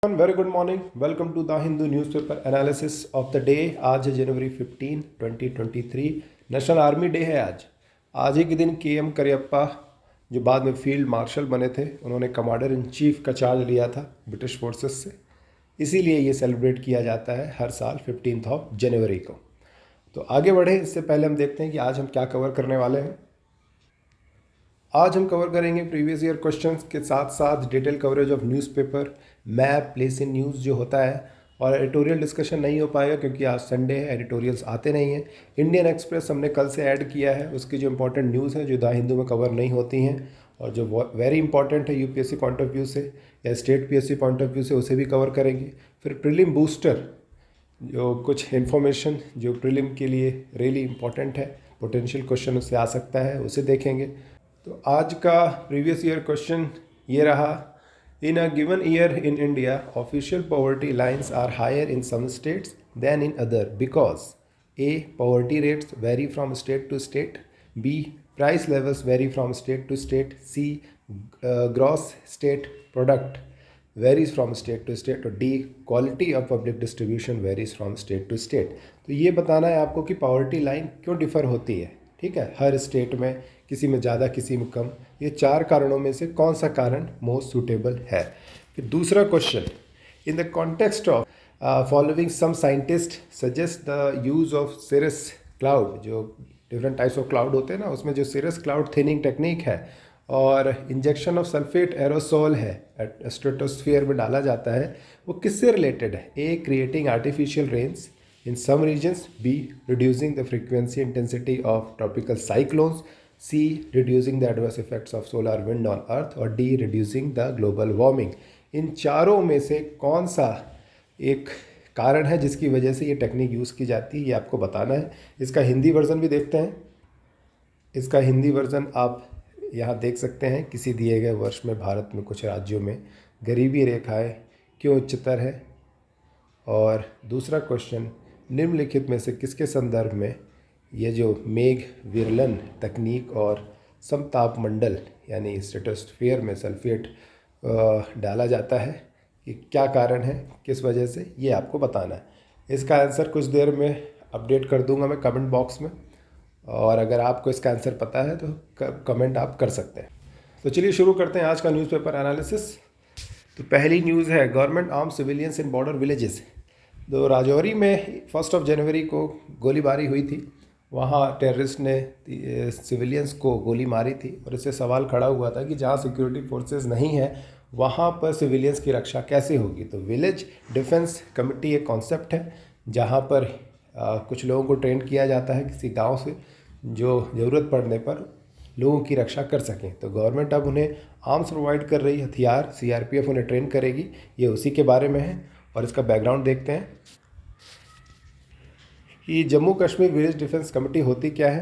Very good morning. Welcome to the Hindu newspaper analysis of the day. आज है जनवरी 15, 2023। National army day है आज ही के दिन KM करियप्पा, जो बाद में फील्ड मार्शल बने थे, उन्होंने कमांडर इन चीफ का चार्ज लिया था ब्रिटिश फोर्सेस से। इसीलिए ये सेलिब्रेट किया जाता है हर साल 15 जनवरी को। तो आगे बढ़े इससे पहले हम देखते हैं कि आज हम क्या कवर करने वाले हैं। आज हम कवर करेंगे प्रीवियस ईयर क्वेश्चंस के साथ साथ detail coverage of newspaper, map, place in news जो होता है, और एडिटोरियल डिस्कशन नहीं हो पाएगा क्योंकि आज संडे है, एडिटोरियल्स आते नहीं हैं। इंडियन एक्सप्रेस हमने कल से ऐड किया है, उसकी जो इंपॉर्टेंट न्यूज़ है जो द हिंदू में कवर नहीं होती हैं और जो वेरी इंपॉर्टेंट है UPSC पॉइंट ऑफ व्यू से या state PSC point of view से, उसे भी कवर करेंगे। फिर प्रीलिम बूस्टर, जो कुछ इन्फॉर्मेशन जो प्रीलिम के लिए रियली इंपॉर्टेंट है, पोटेंशियल क्वेश्चन उससे आ सकता है, उसे देखेंगे। तो आज का प्रीवियस ईयर क्वेश्चन ये रहा। In a given year in India official poverty lines are higher in some states than in other because A. Poverty rates vary from state to state. B. Price levels vary from state to state. C. Gross state product varies from state to state. और D. Quality of public distribution varies from state to state. तो ये बताना है आपको कि poverty line क्यों differ होती है, ठीक है, हर स्टेट में, किसी में ज़्यादा किसी में कम। ये 4 कारणों में से कौन सा कारण मोस्ट सूटेबल है। फिर दूसरा question, in the context of following some scientist suggest the use of cirrus cloud, जो डिफरेंट टाइप्स ऑफ क्लाउड होते हैं ना, उसमें जो सिरस क्लाउड थिनिंग टेक्निक है और इंजेक्शन ऑफ सल्फेट एरोसोल है स्ट्रेटोस्फीयर में डाला जाता है, वो किससे रिलेटेड है। A. Creating artificial rains in some regions. B. Reducing the frequency intensity of tropical cyclones. C. Reducing the adverse effects of solar wind on earth. और D. Reducing the global warming. इन चारों में से कौन सा एक कारण है जिसकी वजह से ये टेक्निक यूज़ की जाती है, ये आपको बताना है। इसका हिंदी वर्ज़न भी देखते हैं। इसका हिंदी वर्ज़न आप यहाँ देख सकते हैं। किसी दिए गए वर्ष में भारत में कुछ राज्यों में गरीबी रेखाएं क्यों उच्चतर है। और दूसरा क्वेश्चन, निम्नलिखित में से किसके संदर्भ में ये जो मेघ विरलन तकनीक और समतापमंडल यानी स्ट्रेटोस्फीयर में सल्फेट डाला जाता है, कि क्या कारण है, किस वजह से, ये आपको बताना है। इसका आंसर कुछ देर में अपडेट कर दूंगा मैं कमेंट बॉक्स में, और अगर आपको इसका आंसर पता है तो कमेंट आप कर सकते हैं। तो चलिए शुरू करते हैं आज का न्यूज़पेपर एनालिसिस। तो पहली न्यूज़ है, गवर्नमेंट आर्म सिविलियंस इन बॉर्डर विलेजेस। तो राजौरी में 1 जनवरी को गोलीबारी हुई थी। वहाँ टेररिस्ट ने सिविलियंस को गोली मारी थी और इससे सवाल खड़ा हुआ था कि जहाँ सिक्योरिटी फोर्सेस नहीं है वहाँ पर सिविलियंस की रक्षा कैसे होगी। तो विलेज डिफेंस कमेटी एक कॉन्सेप्ट है जहाँ पर कुछ लोगों को ट्रेन किया जाता है किसी गांव से, जो ज़रूरत पड़ने पर लोगों की रक्षा कर सकें। तो गवर्नमेंट अब उन्हें आर्म्स प्रोवाइड कर रही है, हथियार, CRPF उन्हें ट्रेन करेगी। ये उसी के बारे में है और इसका बैकग्राउंड देखते हैं कि Jammu Kashmir village defence committee होती क्या है।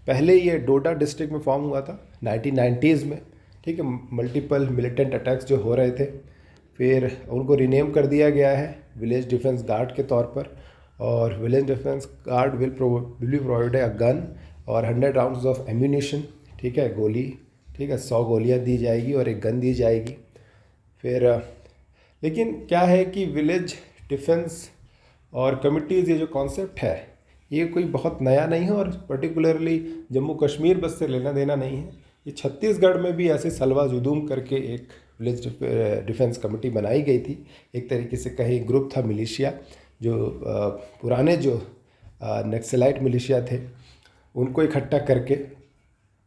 पहले ये डोडा डिस्ट्रिक्ट में फॉर्म हुआ था 1990s में, ठीक है। मल्टीपल मिलिटेंट अटैक्स जो हो रहे थे, फिर उनको रीनेम कर दिया गया है विलेज डिफेंस गार्ड के तौर पर। और village defence guard will provide a gun और 100 राउंड्स ऑफ एम्यूनिशन, ठीक है, गोली, ठीक है, 100 गोलियाँ दी जाएगी और एक गन दी जाएगी। फिर लेकिन क्या है कि विलेज डिफेंस और कमिटीज़, ये जो कॉन्सेप्ट है ये कोई बहुत नया नहीं है और पर्टिकुलरली जम्मू कश्मीर बस से लेना देना नहीं है। ये छत्तीसगढ़ में भी ऐसे सलवा जुदूम करके एक विलेज डिफेंस कमेटी बनाई गई थी। एक तरीके से कहीं ग्रुप था मिलिशिया, जो पुराने जो नक्सलाइट मिलिशिया थे उनको इकट्ठा करके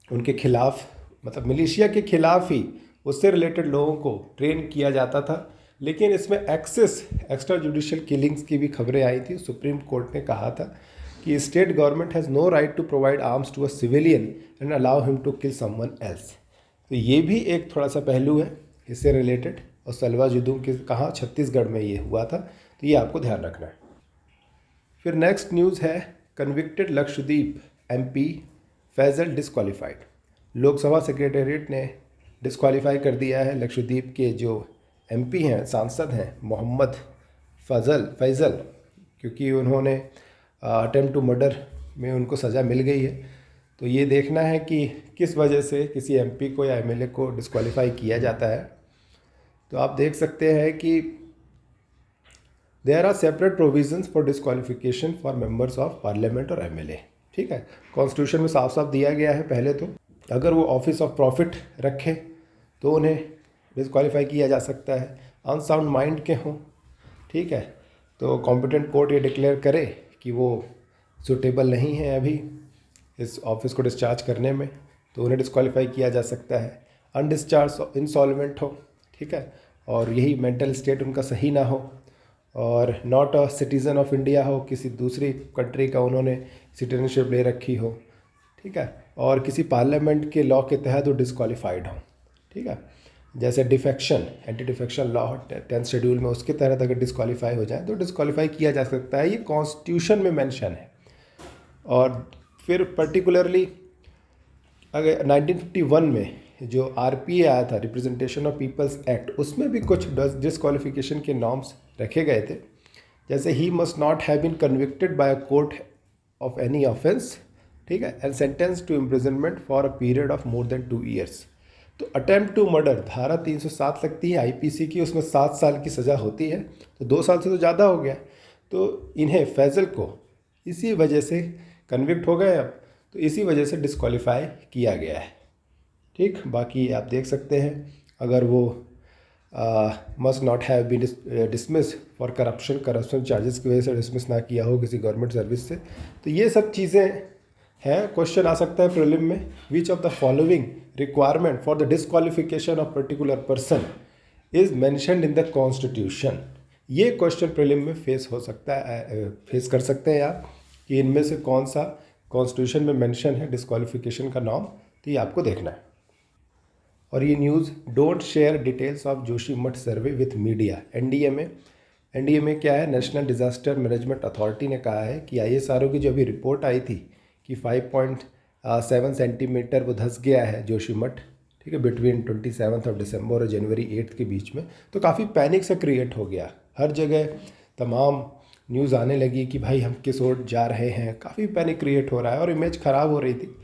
उनके खिलाफ, मतलब मिलिशिया के खिलाफ ही उससे रिलेटेड लोगों को ट्रेन किया जाता था। लेकिन इसमें एक्स्ट्रा जुडिशियल किलिंग्स की भी खबरें आई थी। सुप्रीम कोर्ट ने कहा था कि state government has no right to provide arms to a civilian and allow him to kill someone else. तो ये भी एक थोड़ा सा पहलू है इससे रिलेटेड। और सलवा जुदूम के कहाँ, छत्तीसगढ़ में ये हुआ था, तो ये आपको ध्यान रखना है। फिर नेक्स्ट न्यूज़ है, convicted Lakshadweep MP Faizal disqualified. Lok Sabha secretariat ने डिस्क्वालीफाई कर दिया है लक्षद्वीप के जो MP हैं, सांसद हैं, मोहम्मद फैज़ल, क्योंकि उन्होंने अटेम्प्ट टू मर्डर में उनको सज़ा मिल गई है। तो ये देखना है कि किस वजह से किसी MP को या MLA को डिस्क्वालीफाई किया जाता है। तो आप देख सकते हैं कि there are separate provisions for disqualification for members of parliament और एमएलए। ठीक है, कॉन्स्टिट्यूशन में साफ साफ दिया गया है पहले तो, अगर वो ऑफिस ऑफ प्रॉफिट रखें तो उन्हें डिस्क्वालीफाई किया जा सकता है, अनसाउंड माइंड के हों, ठीक है, तो कॉम्पिटेंट कोर्ट ये डिक्लेयर करे कि वो सूटेबल नहीं है अभी इस ऑफिस को डिस्चार्ज करने में, तो उन्हें डिस्क्वालीफाई किया जा सकता है। अनडिस्चार्ज इंसॉल्वेंट हो, ठीक है, और यही मेंटल स्टेट उनका सही ना हो, और not a citizen of India हो, किसी दूसरी कंट्री का उन्होंने सिटीजनशिप ले रखी हो, ठीक है, और किसी पार्लियामेंट के लॉ के तहत वो डिस्क्वालीफाइड हो, ठीक है, जैसे defection, anti defection law 10th schedule में, उसके तहत अगर डिस्क्वालीफाई हो जाए तो डिस्क्वालीफाई किया जा सकता है, ये कॉन्स्टिट्यूशन में मेंशन है। और फिर पर्टिकुलरली अगर 1951 में जो आरपीए आया था, रिप्रेजेंटेशन ऑफ पीपल्स एक्ट, उसमें भी कुछ डिस्क्वालिफिकेशन के नॉर्म्स रखे गए थे, जैसे ही must not have been convicted by a court of any offence, ठीक है, and sentence to imprisonment for a period of more than 2 years. तो अटेम्प्ट टू मर्डर धारा 307 लगती है आईपीसी की, उसमें 7 साल की सज़ा होती है, तो 2 साल से तो ज़्यादा हो गया, तो इन्हें फैज़ल को इसी वजह से कन्विक्ट हो गए अब, तो इसी वजह से डिस्क्वालीफाई किया गया है। ठीक, बाकी आप देख सकते हैं अगर वो must not have been dismiss for corruption charges की वजह से डिसमिस ना किया हो किसी गवर्नमेंट सर्विस से, तो ये सब चीज़ें हैं। क्वेश्चन आ सकता है प्रीलिम में, which of the following requirement for the disqualification of particular person is mentioned in the constitution. ये क्वेश्चन प्रीलिम में फेस हो सकता है, फेस कर सकते हैं आप, कि इनमें से कौन सा कॉन्स्टिट्यूशन में मेंशन है डिस्क्वालिफिकेशन का नॉर्म, तो ये आपको देखना है। और ये news, don't share details of Joshimath survey with media. NDMA क्या है, नेशनल डिज़ास्टर मैनेजमेंट अथॉरिटी ने कहा है कि आईएसआरओ की जो अभी रिपोर्ट आई थी कि 5.7 सेंटीमीटर वो धंस गया है जोशीमठ, ठीक है, बिटवीन 27 ऑफ दिसंबर और जनवरी 8 के बीच में, तो काफ़ी पैनिक सा क्रिएट हो गया। हर जगह तमाम न्यूज़ आने लगी कि भाई हम किस ओर जा रहे हैं, काफ़ी पैनिक क्रिएट हो रहा है और इमेज ख़राब हो रही थी।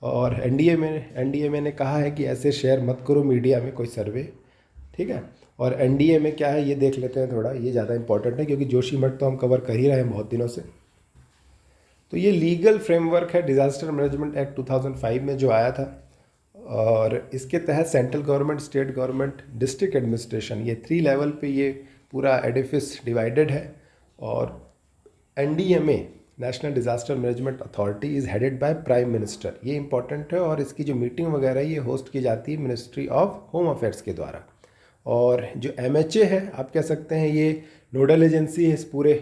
और एनडीएमए ने कहा है कि ऐसे शेयर मत करो मीडिया में कोई सर्वे, ठीक है। और एनडीएमए क्या है ये देख लेते हैं थोड़ा, ये ज़्यादा इंपॉर्टेंट है क्योंकि जोशीमठ तो हम कवर कर ही रहे हैं बहुत दिनों से। तो ये लीगल फ्रेमवर्क है डिज़ास्टर मैनेजमेंट एक्ट 2005 में जो आया था, और इसके तहत central government, state government, district administration, ये 3 लेवल पे ये पूरा एडिफिस डिवाइडेड है। और NDMA, national disaster management authority, is headed by prime minister. ये इंपॉर्टेंट है, और इसकी जो मीटिंग वगैरह ये होस्ट की जाती है मिनिस्ट्री ऑफ होम अफेयर्स के द्वारा। और जो एमएचए है, आप कह सकते हैं ये नोडल एजेंसी है इस पूरे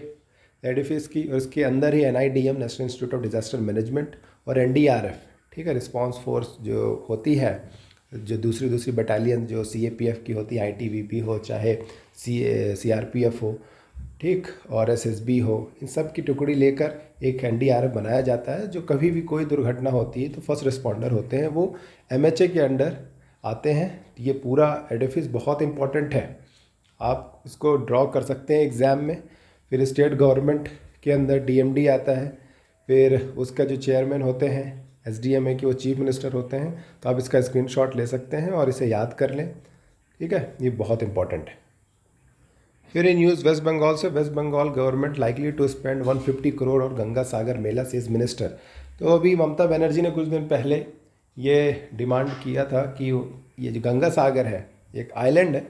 एडिफिस की, और इसके अंदर ही NIDM, national institute of disaster management, और एनडीआरएफ, ठीक है, रिस्पांस फोर्स जो होती है, जो दूसरी बटालियन जो सीएपीएफ की होती है, आईटीबीपी हो चाहे सीआरपीएफ हो, ठीक, और एसएसबी हो, इन सब की टुकड़ी लेकर एक एनडीआरएफ बनाया जाता है, जो कभी भी कोई दुर्घटना होती है तो फर्स्ट रिस्पॉन्डर होते हैं, वो एमएचए के अंडर आते हैं। ये पूरा एडिफिस बहुत इंपॉर्टेंट है, आप इसको ड्रॉ कर सकते हैं एग्ज़ाम में। फिर स्टेट गवर्नमेंट के अंदर डीएमडी आता है, फिर उसका जो चेयरमैन होते हैं एसडीएमए के, वो चीफ मिनिस्टर होते हैं। तो आप इसका स्क्रीनशॉट ले सकते हैं और इसे याद कर लें, ठीक है, ये बहुत इंपॉर्टेंट है। फिर ये न्यूज़ वेस्ट बंगाल से, West Bengal government likely to spend 150 crore और गंगा सागर मेला से इज मिनिस्टर। तो अभी ममता बनर्जी ने कुछ दिन पहले ये डिमांड किया था कि ये जो गंगा सागर है, एक आइलैंड है,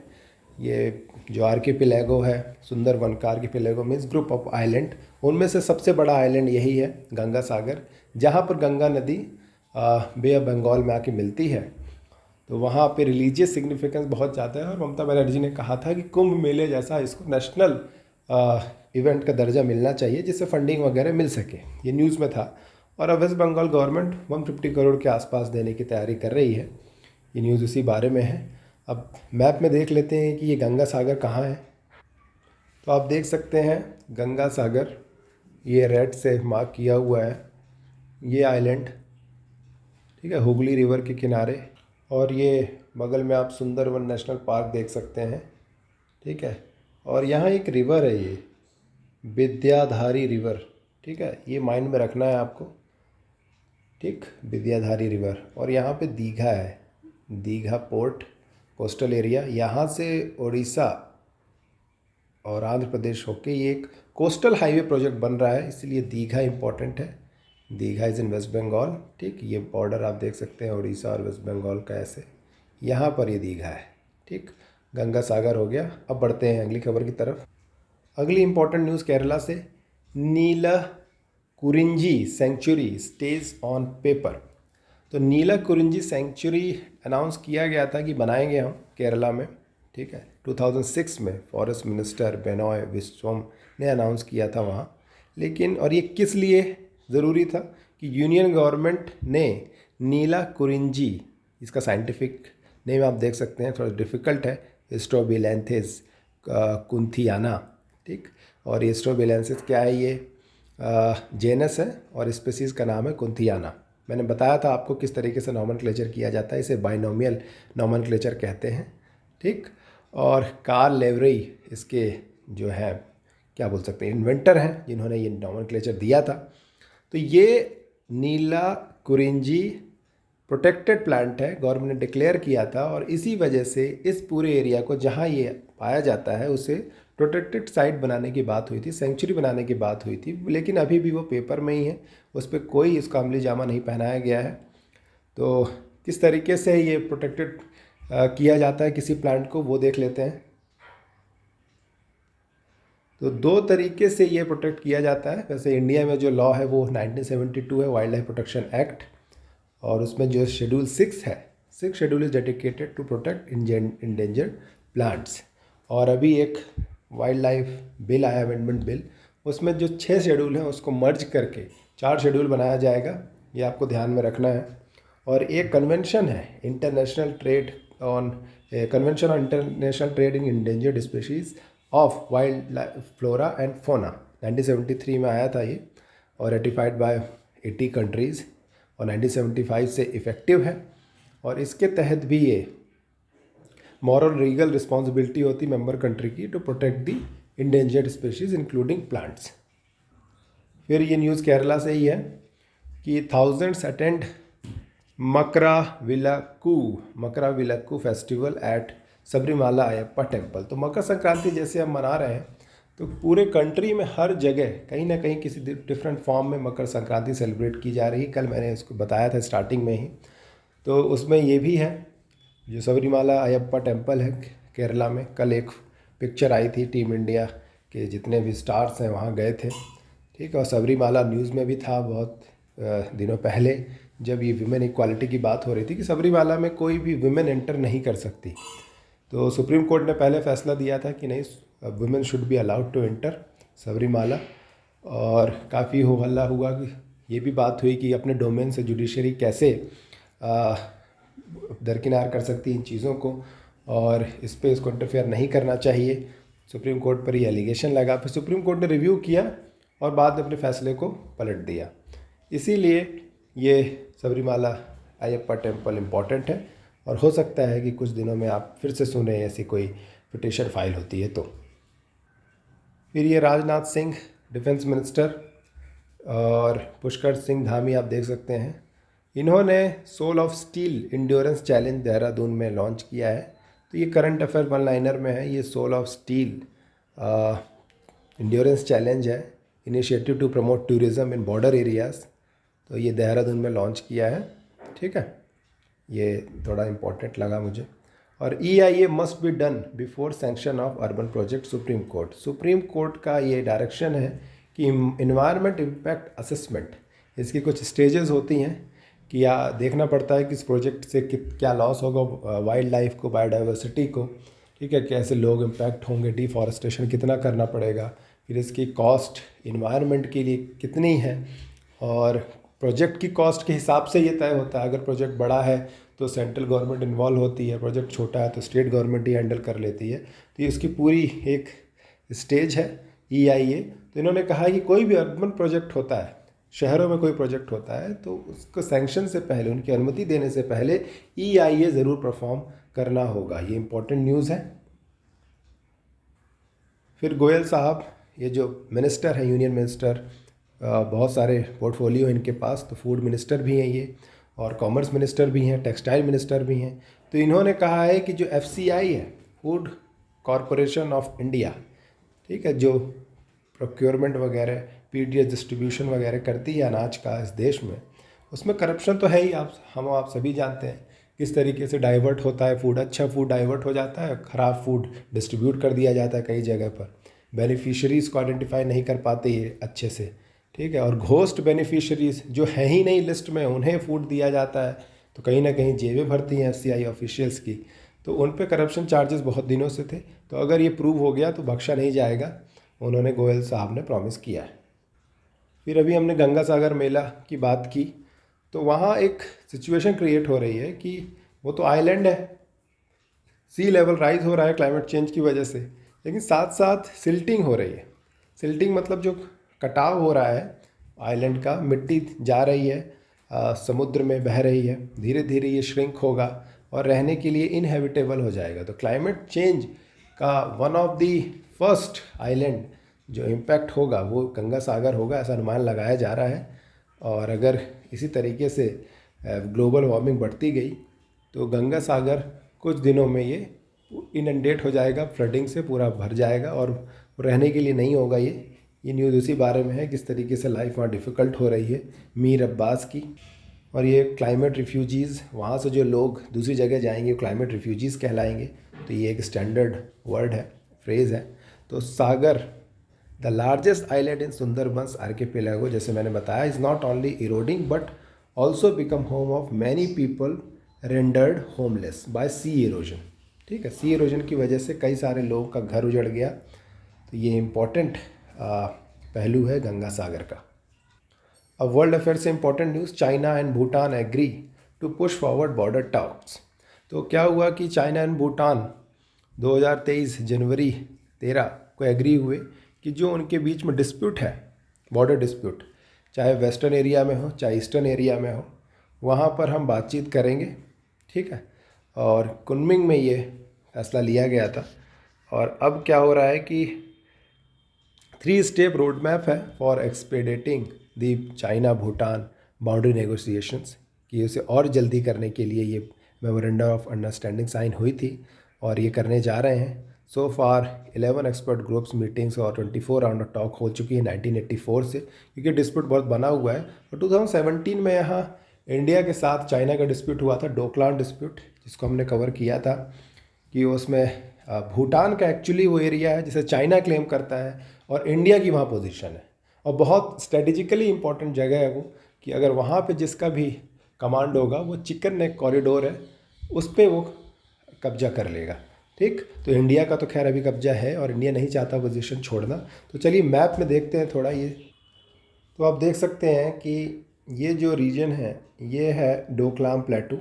ये जो आर्किपेलागो है, सुंदर वन का archipelago means group of island, उनमें से सबसे बड़ा आइलैंड यही है गंगा सागर, जहाँ पर गंगा नदी बे ऑफ बंगाल में आके मिलती है। तो वहाँ पे रिलीजियस सिग्निफिकेंस बहुत ज़्यादा है, और ममता बनर्जी ने कहा था कि कुंभ मेले जैसा इसको नेशनल इवेंट का दर्जा मिलना चाहिए, जिससे फंडिंग वगैरह मिल सके, ये न्यूज़ में था। और अब वेस्ट बंगाल गवर्नमेंट 150 करोड़ के आसपास देने की तैयारी कर रही है, ये न्यूज़ उसी बारे में है। अब मैप में देख लेते हैं कि ये गंगा सागर कहाँ है। तो आप देख सकते हैं गंगा सागर, ये रेड से मार्क किया हुआ है, ये आइलैंड, ठीक है, हुगली रिवर के किनारे। और ये बगल में आप सुंदरवन नेशनल पार्क देख सकते हैं, ठीक है। और यहाँ एक रिवर है, ये विद्याधारी रिवर, ठीक है, ये माइंड में रखना है आपको, ठीक, विद्याधारी रिवर। और यहाँ पे दीघा है, दीघा पोर्ट, कोस्टल एरिया, यहाँ से उड़ीसा और आंध्र प्रदेश होके ये एक कोस्टल हाईवे प्रोजेक्ट बन रहा है, इसलिए दीघा इंपॉर्टेंट है। Digha is in West Bengal, ठीक। ये बॉर्डर आप देख सकते हैं उड़ीसा और वेस्ट बंगाल का, ऐसे यहाँ पर ये दीघा है, ठीक। गंगा सागर हो गया। अब बढ़ते हैं अगली खबर की तरफ। अगली इंपॉर्टेंट न्यूज़ केरला से, Neela Kurinji sanctuary stage on paper. तो नीला कुरिंजी सेंचुरी अनाउंस किया गया था कि बनाएंगे हम केरला में, ठीक है। 2006 में फॉरेस्ट मिनिस्टर बेनॉय विश्वम ने अनाउंस किया था वहाँ। लेकिन और ये किस लिए ज़रूरी था कि यूनियन गवर्नमेंट ने नीला कुरिंजी, इसका साइंटिफिक नेम आप देख सकते हैं, थोड़ा डिफ़िकल्ट है, स्ट्रोबिलैंथिस कुंथियाना, ठीक। और ये स्ट्रोबिलैंथिस क्या है, ये जेनस है और स्पीसीज़ का नाम है कुंथियाना। मैंने बताया था आपको किस तरीके से नॉमेनक्लेचर किया जाता है, इसे बाइनोमियल नॉमेनक्लेचर कहते हैं, ठीक। और कार्ल लेवरी इसके जो है क्या बोल सकते हैं इन्वेंटर हैं, जिन्होंने ये नॉमेनक्लेचर दिया था। तो ये नीला कुरिंजी प्रोटेक्टेड प्लांट है, गवर्नमेंट ने डिक्लेयर किया था, और इसी वजह से इस पूरे एरिया को जहाँ ये पाया जाता है उसे प्रोटेक्टेड साइट बनाने की बात हुई थी, सेंचुरी बनाने की बात हुई थी। लेकिन अभी भी वो पेपर में ही है, उस पर कोई इसका अमली जामा नहीं पहनाया गया है। तो किस तरीके से ये प्रोटेक्टेड किया जाता है किसी प्लांट को, वो देख लेते हैं। तो दो तरीके से ये प्रोटेक्ट किया जाता है। वैसे इंडिया में जो लॉ है वो 1972 है, वाइल्ड लाइफ प्रोटेक्शन एक्ट, और उसमें जो शेड्यूल 6 है, 6 schedule is dedicated to protect endangered plants. और अभी एक वाइल्ड लाइफ बिल आया, अमेंडमेंट बिल, उसमें जो 6 शेड्यूल हैं उसको मर्ज करके 4 शेड्यूल बनाया जाएगा, ये आपको ध्यान में रखना है। और एक कन्वेंशन है international trade on convention on international trade in endangered species of wild life flora and fauna, 1973 में आया था ये, और रेटिफाइड बाय 80 कंट्रीज़, और 1975 से इफ़ेक्टिव है। और इसके तहत भी ये मॉरल लीगल रिस्पॉन्सिबिलिटी होती मेंबर कंट्री की to protect the endangered species including plants. फिर ये न्यूज़ केरला से ही है कि thousands attend Makaravilakku festival at Sabarimala Ayyappa temple. तो मकर संक्रांति जैसे हम मना रहे हैं, तो पूरे कंट्री में हर जगह कहीं ना कहीं किसी डिफरेंट फॉर्म में मकर संक्रांति सेलिब्रेट की जा रही है। कल मैंने इसको बताया था स्टार्टिंग में ही। तो उसमें ये भी है, जो सबरीमाला अयप्पा टेम्पल है केरला में, कल एक पिक्चर आई थी, टीम इंडिया के जितने भी स्टार्स हैं वहाँ गए थे, ठीक है। और सबरीमाला न्यूज़ में भी था बहुत दिनों पहले, जब ये वुमेन इक्वालिटी की बात हो रही थी कि सबरीमाला में कोई भी वुमेन एंटर नहीं कर सकती। तो सुप्रीम कोर्ट ने पहले फैसला दिया था कि नहीं, women should be allowed to enter Sabarimala. और काफ़ी हो हल्ला हुआ कि ये भी बात हुई कि अपने डोमेन से जुडिशरी कैसे दरकिनार कर सकती इन चीज़ों को, और इस पर इसको इंटरफेयर नहीं करना चाहिए। सुप्रीम कोर्ट पर ये एलिगेशन लगा, फिर सुप्रीम कोर्ट ने रिव्यू किया और बाद में अपने फैसले को पलट दिया। इसीलिए ये सबरीमाला अयप्पा टेम्पल इम्पॉर्टेंट है, और हो सकता है कि कुछ दिनों में आप फिर से सुने ऐसी कोई पिटीशन फाइल होती है तो। फिर ये राजनाथ सिंह डिफेंस मिनिस्टर और पुष्कर सिंह धामी आप देख सकते हैं, इन्होंने soul of steel endurance challenge Dehradun में लॉन्च किया है। तो ये करंट अफेयर वन लाइनर में है, ये soul of steel endurance challenge है, initiative to promote tourism in border areas. तो ये देहरादून में लॉन्च किया है, ठीक है। ये थोड़ा इम्पोर्टेंट लगा मुझे। और EIA must be done before sanction of urban project, supreme court. Supreme court का ये डायरेक्शन है कि इन्वायरमेंट इम्पैक्ट असेसमेंट, इसकी कुछ स्टेजेस होती हैं कि या देखना पड़ता है कि इस प्रोजेक्ट से क्या लॉस होगा वाइल्ड लाइफ को, बायोडाइवर्सिटी को, ठीक है, कैसे लोग इम्पैक्ट होंगे, डिफॉरेस्टेशन कितना करना पड़ेगा, फिर इसकी कॉस्ट इन्वायरमेंट के लिए कितनी है, और प्रोजेक्ट की कॉस्ट के हिसाब से ये तय होता है। अगर प्रोजेक्ट बड़ा है तो सेंट्रल गवर्नमेंट इन्वॉल्व होती है, प्रोजेक्ट छोटा है तो स्टेट गवर्नमेंट ही हैंडल कर लेती है। तो ये इसकी पूरी एक स्टेज है EIA। तो इन्होंने कहा कि कोई भी अर्बन प्रोजेक्ट होता है, शहरों में कोई प्रोजेक्ट होता है, तो उसको सैंक्शन से पहले, उनकी अनुमति देने से पहले EIA ज़रूर परफॉर्म करना होगा। ये इंपॉर्टेंट न्यूज़ है। फिर गोयल साहब, ये जो मिनिस्टर हैं, यूनियन मिनिस्टर, बहुत सारे पोर्टफोलियो इनके पास, तो फूड मिनिस्टर भी हैं ये, और कॉमर्स मिनिस्टर भी हैं, टेक्सटाइल मिनिस्टर भी हैं। तो इन्होंने कहा है कि जो FCI है, फूड कॉरपोरेशन ऑफ इंडिया, ठीक है, जो प्रोक्योरमेंट वगैरह पीडीएस डिस्ट्रीब्यूशन वगैरह करती है अनाज का इस देश में, उसमें करप्शन तो है ही। आप सभी जानते हैं किस तरीके से डाइवर्ट होता है फूड। अच्छा फूड डाइवर्ट हो जाता है, ख़राब फूड डिस्ट्रीब्यूट कर दिया जाता है कई जगह पर। बेनिफिशरीज़ को आइडेंटिफाई नहीं कर पाते ये अच्छे से, ठीक है। और घोस्ट बेनिफिशरीज़ जो है ही नहीं लिस्ट में, उन्हें फूड दिया जाता है, तो कहीं ना कहीं जेबें भरती हैं एफसीआई ऑफिशियल्स की। तो उन पे करप्शन चार्जेस बहुत दिनों से थे, तो अगर ये प्रूव हो गया तो बख्शा नहीं जाएगा, उन्होंने गोयल साहब ने प्रॉमिस किया है। फिर अभी हमने गंगा सागर मेला की बात की, तो वहाँ एक सिचुएशन क्रिएट हो रही है कि वो तो आइलैंड है, सी लेवल राइज हो रहा है क्लाइमेट चेंज की वजह से, लेकिन साथ साथ सिल्टिंग हो रही है। सिल्टिंग मतलब जो कटाव हो रहा है आइलैंड का, मिट्टी जा रही है समुद्र में बह रही है, धीरे धीरे ये श्रिंक होगा और रहने के लिए इनहेबिटेबल हो जाएगा। तो क्लाइमेट चेंज का one of the first island जो इम्पैक्ट होगा वो गंगा सागर होगा, ऐसा अनुमान लगाया जा रहा है। और अगर इसी तरीके से ग्लोबल वार्मिंग बढ़ती गई तो गंगा सागर कुछ दिनों में ये इनंडेट हो जाएगा, फ्लडिंग से पूरा भर जाएगा और रहने के लिए नहीं होगा। ये न्यूज़ उसी बारे में है, किस तरीके से लाइफ वहाँ डिफ़िकल्ट हो रही है मीर अब्बास की। और ये क्लाइमेट रिफ्यूजीज़, वहाँ से जो लोग दूसरी जगह जाएंगे क्लाइमेट रिफ्यूजीज़ कहलाएंगे। तो ये एक स्टैंडर्ड वर्ड है, फ्रेज़ है। तो Sagar the largest island in Sundarbans archipelago, जैसे मैंने बताया, is not only eroding but also become home of many people rendered homeless by sea erosion. ठीक है, सी इरोजन की वजह से कई सारे लोगों का घर उजड़ गया। तो ये इम्पॉर्टेंट पहलू है गंगा सागर का। अब वर्ल्ड अफेयर से important news, China and Bhutan agree to push forward border talks. तो क्या हुआ कि चाइना एंड भूटान 2023 जनवरी 13 को एग्री हुए कि जो उनके बीच में डिस्प्यूट है, बॉर्डर डिस्प्यूट, चाहे वेस्टर्न एरिया में हो चाहे ईस्टर्न एरिया में हो, वहाँ पर हम बातचीत करेंगे। ठीक है, और कुनमिंग में ये फैसला लिया गया था। और अब क्या हो रहा है कि 3 स्टेप रोड मैप है for expediting the China Bhutan boundary negotiations, कि उसे और जल्दी करने के लिए ये मेमोरेंडम ऑफ अंडरस्टैंडिंग साइन हुई थी और ये करने जा रहे हैं। सो फार 11 एक्सपर्ट ग्रुप्स मीटिंग्स और 24 राउंड ऑफ टॉक हो चुकी है 1984 से, क्योंकि डिस्प्यूट बहुत बना हुआ है। और 2017 में यहाँ इंडिया के साथ चाइना का डिस्प्यूट हुआ था, डोकलाम डिस्प्यूट, जिसको हमने कवर किया था, कि उसमें भूटान का एक्चुअली वो एरिया है जिसे चाइना क्लेम करता है और इंडिया की वहाँ पोजीशन है। और बहुत स्ट्रेटेजिकली इंपॉर्टेंट जगह है वो, कि अगर वहाँ पे जिसका भी कमांड होगा वो चिकन नेक कॉरिडोर है, उस पर वो कब्जा कर लेगा। ठीक, तो इंडिया का तो खैर अभी कब्जा है और इंडिया नहीं चाहता पोजीशन छोड़ना। तो चलिए मैप में देखते हैं थोड़ा ये। तो आप देख सकते हैं कि ये जो रीजन है ये है डोकलाम प्लेटू,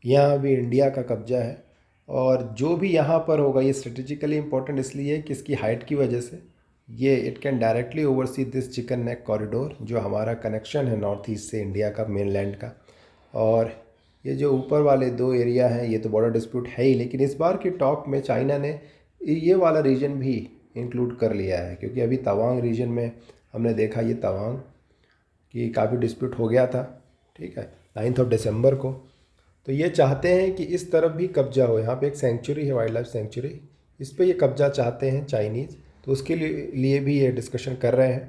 यहाँ भी इंडिया का कब्जा है। और जो भी यहाँ पर होगा ये स्ट्रेटेजिकली इंपॉर्टेंट इसलिए कि इसकी हाइट की वजह से ये it can directly oversee this chicken neck corridor, जो हमारा कनेक्शन है नॉर्थ ईस्ट से इंडिया का मेनलैंड का। और ये जो ऊपर वाले 2 एरिया हैं ये तो बॉर्डर डिस्प्यूट है ही, लेकिन इस बार की टॉक में चाइना ने ये वाला रीजन भी इंक्लूड कर लिया है, क्योंकि अभी तवांग रीजन में हमने देखा ये तवांग की काफ़ी डिस्प्यूट हो गया था। ठीक है, 9 दिसंबर को। तो ये चाहते हैं कि इस तरफ भी कब्जा हो, यहाँ पे एक सेंचुरी है, वाइल्ड लाइफ सेंचुरी, इस पे ये कब्जा चाहते हैं चाइनीज़। तो उसके लिए भी ये डिस्कशन कर रहे हैं।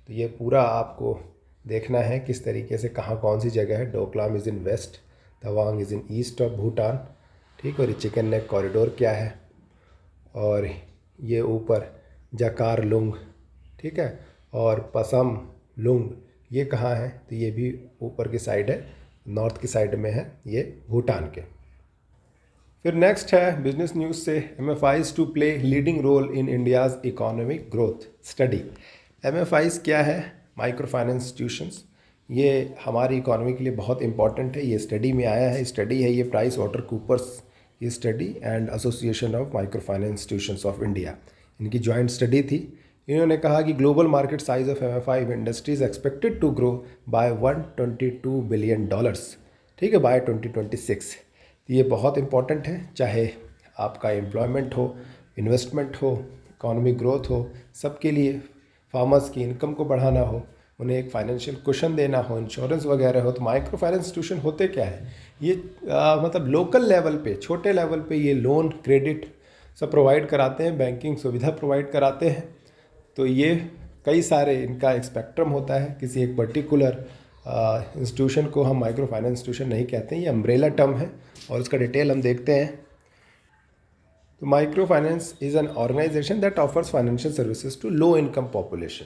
तो ये पूरा आपको देखना है किस तरीके से कहाँ कौन सी जगह है। Doklam is in west, Tawang is in east of Bhutan. ठीक, और ये चिकन नेक कॉरिडोर क्या है, और ये ऊपर जकार लुंग, ठीक है, और पसम लुंग ये कहाँ है, तो ये भी ऊपर की साइड है, नॉर्थ की साइड में है ये भूटान के। फिर नेक्स्ट है बिजनेस न्यूज़ से, MFIs to play leading role in India's economic growth study. MFIs क्या है? Micro finance institutions. ये हमारी इकोनॉमी के लिए बहुत इंपॉर्टेंट है, ये स्टडी में आया है। स्टडी है ये प्राइस वाटर कूपर्स की study and association of micro finance institutions of India, इनकी जॉइंट स्टडी थी। इन्होंने कहा कि global market size of MFI industries expected to grow by $122 billion, ठीक है, बाय 2026। ये बहुत इंपॉर्टेंट है, चाहे आपका एम्प्लॉयमेंट हो, इन्वेस्टमेंट हो, इकोनॉमिक ग्रोथ हो, सबके लिए। फार्मर्स की इनकम को बढ़ाना हो, उन्हें एक फाइनेंशियल कुशन देना हो, इंश्योरेंस वगैरह हो। तो माइक्रो फाइनेंस इंस्टीट्यूशन होते क्या है, ये मतलब लोकल लेवल पे, छोटे लेवल पे ये लोन क्रेडिट सब प्रोवाइड कराते हैं, बैंकिंग सुविधा प्रोवाइड कराते हैं। तो ये कई सारे इनका एक स्पेक्ट्रम होता है। किसी एक पर्टिकुलर इंस्टीट्यूशन को हम माइक्रो फाइनेंस इंस्टीट्यूशन नहीं कहते हैं, ये अम्ब्रेला टर्म है और उसका डिटेल हम देखते हैं। तो micro finance is an organisation that offers financial services to low income population.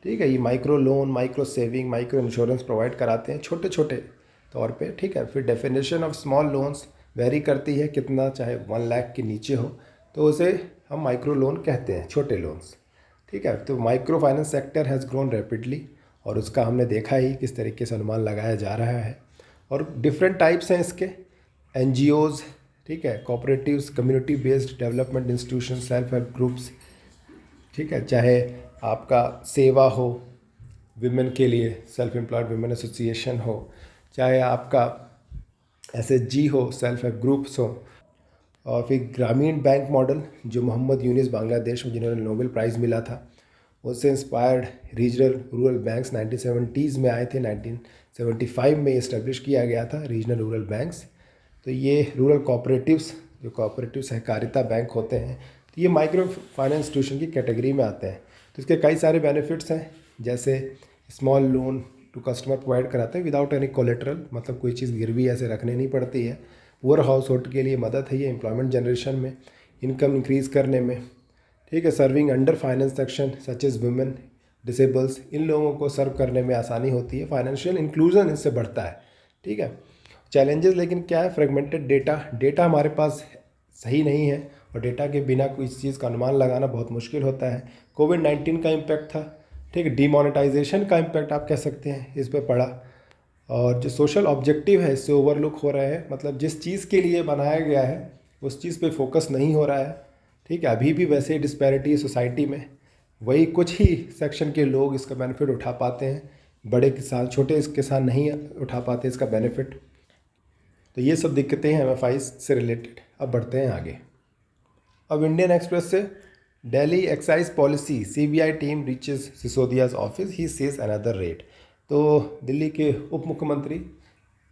ठीक है, ये micro loan, micro saving, micro insurance provide कराते हैं छोटे छोटे तौर पे। ठीक है, फिर definition of small loans vary करती है, कितना, चाहे 1 लाख के नीचे हो तो उसे हम माइक्रो लोन कहते हैं, छोटे लोन्स। ठीक है, तो micro finance sector has grown rapidly और उसका हमने देखा ही किस तरीके से अनुमान लगाया जा रहा है। और डिफरेंट टाइप्स हैं इसके, NGOs, ठीक है, cooperatives, community based development institution, self help groups. ठीक है, चाहे आपका सेवा हो, विमेन के लिए सेल्फ एम्प्लॉयड विमेन एसोसिएशन हो, चाहे आपका SHG हो, सेल्फ हेल्प ग्रुप्स हो, और फिर ग्रामीण बैंक मॉडल जो मोहम्मद यूनिस बांग्लादेश में जिन्होंने नोबेल प्राइज़ मिला था, उससे inspired regional rural banks 1970s में आए थे। 1975 में इस्टेब्लिश किया गया था रीजनल रूरल बैंक्स। तो ये रूरल कोऑपरेटिव्स, जो कोऑपरेटिव सहकारिता बैंक होते हैं, तो ये माइक्रो फाइनेंस इंस्टीट्यूशन की कैटेगरी में आते हैं। तो इसके कई सारे बेनिफिट्स हैं, जैसे small loan to customer provide कराते हैं विदाउट एनी कोलेटरल, मतलब कोई चीज़ गिरवी ऐसे रखने नहीं पड़ती है। पुअर हाउस होल्ड के लिए मदद है ये एम्प्लॉयमेंट जनरेशन में, इनकम इंक्रीज़ करने में। ठीक है, serving under finance section such as women, disables, इन लोगों को सर्व करने में आसानी होती है, फाइनेंशियल इंक्लूजन इससे बढ़ता है। ठीक है, चैलेंजेस लेकिन क्या है, फ्रेगमेंटेड डेटा हमारे पास सही नहीं है और डेटा के बिना कोई चीज़ का अनुमान लगाना बहुत मुश्किल होता है। कोविड-19 का इम्पैक्ट था, ठीक है, डीमोनेटाइजेशन का इम्पैक्ट आप कह सकते हैं, इस पर पड़ा। और जो सोशल ऑब्जेक्टिव है इससे ओवरलुक हो रहा है, मतलब जिस चीज़ के लिए बनाया गया है उस चीज़ पे फोकस नहीं हो रहा है। ठीक है, अभी भी वैसे ही डिस्पैरिटी है सोसाइटी में, वही कुछ ही सेक्शन के लोग इसका बेनिफिट उठा पाते हैं, बड़े किसान, छोटे किसान नहीं उठा पाते इसका बेनिफिट। तो ये सब दिक्कतें हैं MFI से रिलेटेड। अब बढ़ते हैं आगे। अब इंडियन एक्सप्रेस से, Delhi excise policy, CBI team reaches Sisodia's office, he says another raid. तो दिल्ली के उप मुख्यमंत्री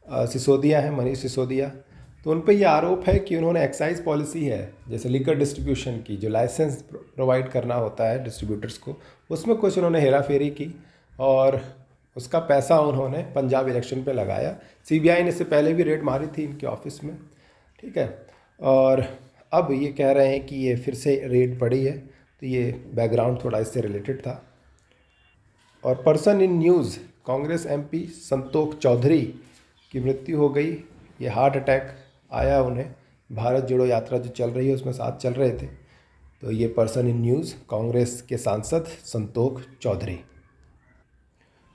सिसोदिया हैं, मनीष सिसोदिया, तो उन पे ये आरोप है कि उन्होंने एक्साइज पॉलिसी है, जैसे लिकर डिस्ट्रीब्यूशन की, जो लाइसेंस प्रोवाइड करना होता है डिस्ट्रीब्यूटर्स को, उसमें कुछ उन्होंने हेराफेरी की और उसका पैसा उन्होंने पंजाब इलेक्शन पे लगाया। CBI ने इससे पहले भी रेड मारी थी इनके ऑफिस में। ठीक है, और अब ये कह रहे हैं कि ये फिर से रेड पड़ी है। तो ये बैकग्राउंड थोड़ा इससे रिलेटेड था। और person in news, Congress MP Santokh Chaudhary की मृत्यु हो गई। ये हार्ट अटैक आया उन्हें, भारत जोड़ो यात्रा जो चल रही है उसमें साथ चल रहे थे। तो ये पर्सन इन न्यूज़, कांग्रेस के सांसद संतोख चौधरी।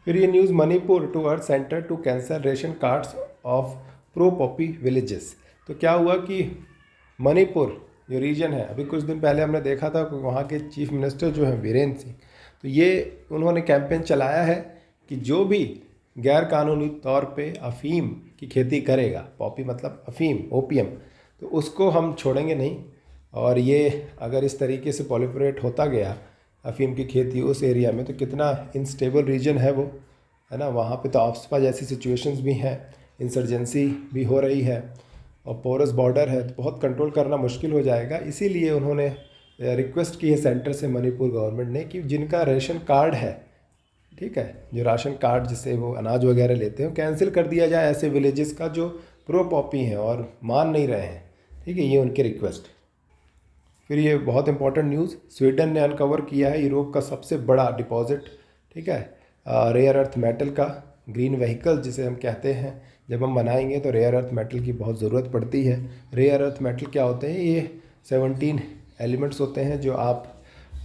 फिर ये news, Manipur to urge centre to cancel ration cards of pro poppy villages. तो क्या हुआ कि मणिपुर जो रीजन है, अभी कुछ दिन पहले हमने देखा था वहाँ के चीफ मिनिस्टर जो हैं वीरेंद्र सिंह, तो ये उन्होंने कैंपेन चलाया है कि जो भी गैर कानूनी तौर पे अफ़ीम की खेती करेगा, पॉपी मतलब अफ़ीम, ओपीएम, तो उसको हम छोड़ेंगे नहीं। और ये अगर इस तरीके से पॉलिपरेट होता गया अफ़ीम की खेती उस एरिया में, तो कितना इनस्टेबल रीजन है वो, है ना। वहाँ पे तो आफ्सपा जैसी सिचुएशंस भी हैं, इंसर्जेंसी भी हो रही है और पोरस बॉर्डर है, तो बहुत कंट्रोल करना मुश्किल हो जाएगा। इसीलिए उन्होंने रिक्वेस्ट की है सेंटर से, मणिपुर गवर्नमेंट ने, कि जिनका रेशन कार्ड है, ठीक है, जो राशन कार्ड जिससे वो अनाज वगैरह लेते हैं, कैंसिल कर दिया जाए ऐसे विलेजेस का जो प्रो पॉपी हैं और मान नहीं रहे हैं। ठीक है, ये उनकी रिक्वेस्ट। फिर ये बहुत इंपॉर्टेंट न्यूज़, स्वीडन ने अनकवर किया है यूरोप का सबसे बड़ा डिपॉजिट, ठीक है, रेयर अर्थ मेटल का। ग्रीन व्हीकल जिसे हम कहते हैं, जब हम बनाएंगे तो रेयर अर्थ मेटल की बहुत ज़रूरत पड़ती है। रेयर अर्थ मेटल क्या होते हैं, ये 17 एलिमेंट्स होते हैं जो आप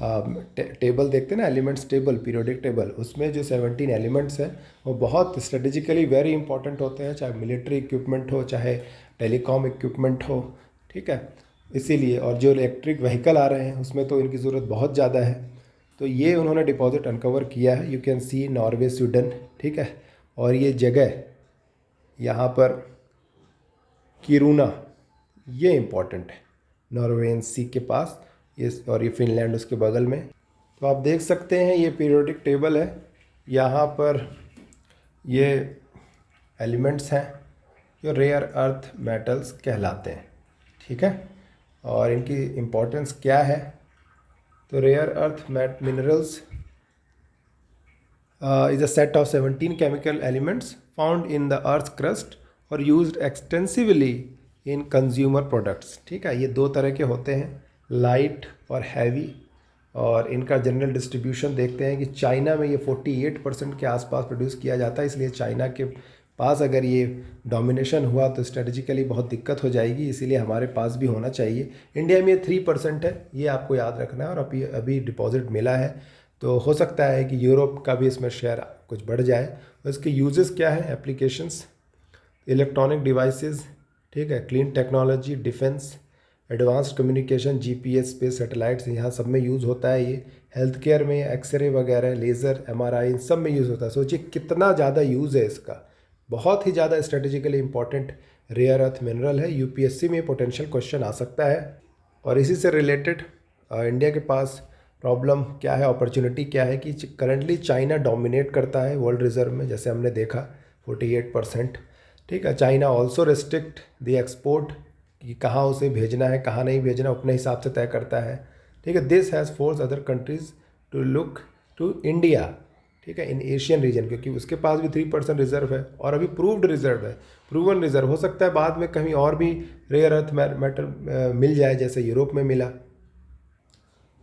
टेबल देखते हैं ना, एलिमेंट्स टेबल, पीरियोडिक टेबल, उसमें जो 17 एलिमेंट्स हैं वो बहुत स्ट्रेटेजिकली वेरी इंपॉर्टेंट होते हैं, चाहे मिलिट्री इक्विपमेंट हो, चाहे टेलीकॉम इक्विपमेंट हो। ठीक है, इसीलिए, और जो इलेक्ट्रिक व्हीकल आ रहे हैं उसमें तो इनकी ज़रूरत बहुत ज़्यादा है। तो ये उन्होंने डिपॉजिट अनकवर किया है, you can see Norway, Sweden. ठीक है, और ये जगह यहाँ पर किरूना, ये इम्पॉर्टेंट है, नॉर्वेन सी के पास ये, और ये फिनलैंड उसके बगल में। तो आप देख सकते हैं ये पीरियोडिक टेबल है, यहाँ पर ये एलिमेंट्स हैं जो रेयर अर्थ मेटल्स कहलाते हैं। ठीक है, और इनकी इम्पोर्टेंस क्या है। तो rare earth minerals is a set of 17 chemical elements found in the earth's crust और used extensively in consumer products। ठीक है, ये दो तरह के होते हैं, लाइट और हैवी। और इनका जनरल डिस्ट्रीब्यूशन देखते हैं कि चाइना में ये 48% के आसपास प्रोड्यूस किया जाता है, इसलिए चाइना के पास अगर ये डोमिनेशन हुआ तो स्ट्रेटजिकली बहुत दिक्कत हो जाएगी, इसीलिए हमारे पास भी होना चाहिए। इंडिया में ये 3% है, ये आपको याद रखना है। और अभी अभी डिपॉजिट मिला है, तो हो सकता है कि यूरोप का भी इसमें शेयर कुछ बढ़ जाए। और इसके यूजेस क्या है, एप्लीकेशंस, इलेक्ट्रॉनिक डिवाइसेस, ठीक है, clean technology, defence, advanced communication, GPS, space, satellites, यहाँ सब में यूज़ होता है ये। हेल्थ केयर में एक्सरे वगैरह, लेज़र, एमआरआई, इन सब में यूज़ होता है। सोचिए कितना ज़्यादा यूज़ है इसका, बहुत ही ज़्यादा strategically important rare earth mineral है। यूपीएससी में पोटेंशियल क्वेश्चन आ सकता है। और इसी से रिलेटेड इंडिया के पास प्रॉब्लम क्या है, अपॉर्चुनिटी क्या है कि करंटली चाइना डोमिनेट करता है वर्ल्ड रिजर्व में, जैसे हमने देखा 48%। ठीक है, China also restrict the export, कि कहाँ उसे भेजना है कहाँ नहीं भेजना अपने हिसाब से तय करता है। ठीक है, this has force other countries to look to India, ठीक है, इन एशियन रीजन, क्योंकि उसके पास भी 3% रिजर्व है और अभी प्रूव्ड रिजर्व है, प्रूवन रिजर्व। हो सकता है बाद में कहीं और भी रेयर अर्थ मैटर मिल जाए, जैसे यूरोप में मिला।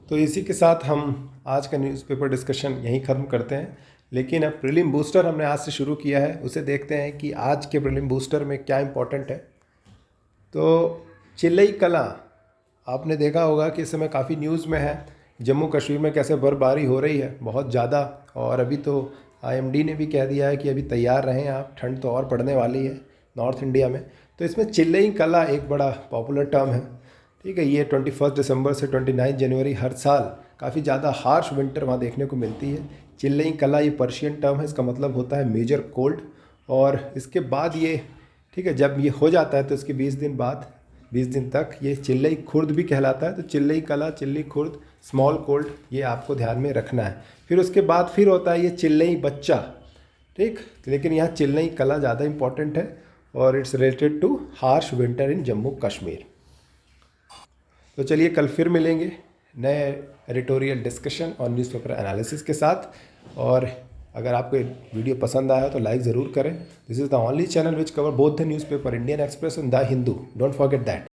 तो इसी के साथ हम आज का न्यूज़पेपर डिस्कशन यहीं ख़त्म करते हैं। लेकिन अब प्रीलिम बूस्टर हमने आज से शुरू किया है, उसे देखते हैं कि आज के प्रीलिम बूस्टर में क्या इंपॉर्टेंट है। तो चिल्लई कलां, आपने देखा होगा कि इस समय काफ़ी न्यूज़ में है, जम्मू कश्मीर में कैसे बर्फबारी हो रही है बहुत ज़्यादा। और अभी तो आईएमडी ने भी कह दिया है कि अभी तैयार रहें आप, ठंड तो और पड़ने वाली है नॉर्थ इंडिया में। तो इसमें चिल्लई कलां एक बड़ा पॉपुलर टर्म है। ठीक है, ये 21 दिसंबर से 29 जनवरी हर साल काफ़ी ज़्यादा हार्श विंटर वहाँ देखने को मिलती है। चिल्लई कलां ये पर्शियन टर्म है, इसका मतलब होता है मेजर कोल्ड। और इसके बाद ये, ठीक है, जब ये हो जाता है तो इसके 20 दिन बाद, 20 दिन तक ये चिल्लई खुर्द भी कहलाता है। तो चिल्लई कलां, चिल्लई खुर्द, स्मॉल कोल्ड, ये आपको ध्यान में रखना है। फिर उसके बाद फिर होता है ये चिल्लई बच्चा, ठीक, लेकिन यहाँ चिल्लई कलां ज़्यादा इंपॉर्टेंट है और it's related too harsh winter इन जम्मू कश्मीर। तो चलिए कल फिर मिलेंगे नए एडिटोरियल डिस्कशन और न्यूज़पेपर एनालिसिस के साथ। और अगर आपको वीडियो पसंद आया तो लाइक ज़रूर करें। This is the only channel which cover both the newspaper, Indian express and the Hindu. Don't forget that.